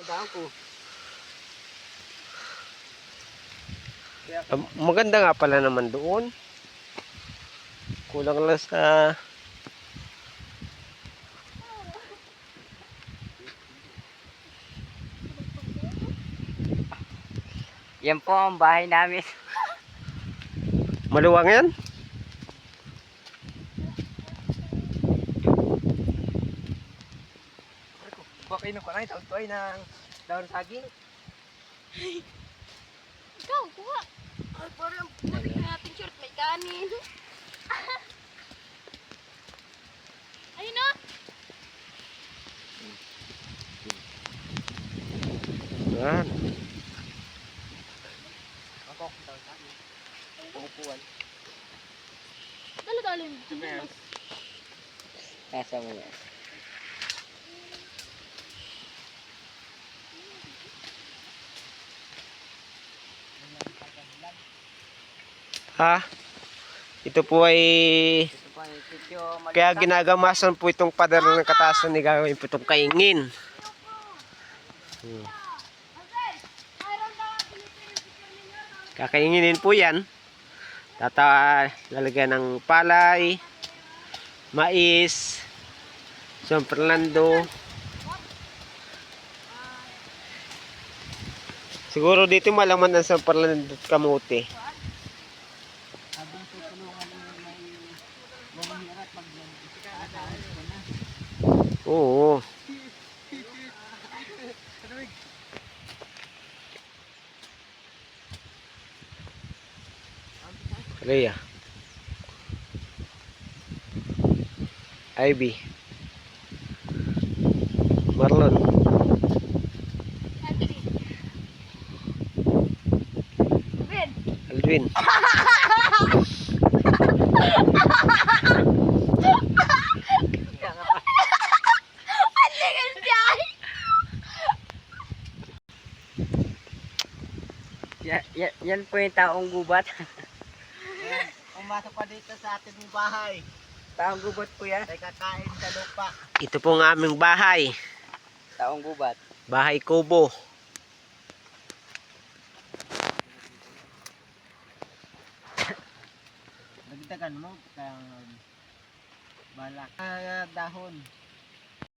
daan ko. Maganda nga pala naman doon. Kulang lang sa... Yan po ang bahay namin. Maluwang yan? Bakit na karay, tawag to ay ng daon saging. Ikaw, kuha. Ay, parang butik na ating short, may kanin. Ayun na. Yan. Ako ang daon saging. Pupuan. Dalo-dalo yung Nasa mo yan. Ha? Ito po ay... Ito po ang sityo Kaya ginagamasan po itong pader ng katasan ni gagawin po itong kaingin. Kakainginin po yan. Lalagyan ng palay, mais, San Fernando. Siguro dito malaman ang San Fernando at kamote. Habang tutulungan mo may bumihirap pag nakaayos ko na. Oo. Rhea. Ivy. Marlon. Alvin. Yan po yung taong gubat. Pumasok pa dito sa ating bahay. Taong gubat po yan. Ay kakain sa lupa. Ito po ang aming bahay. Taong gubat. Bahay kubo. Nagdagan mo kang balak. Dahon.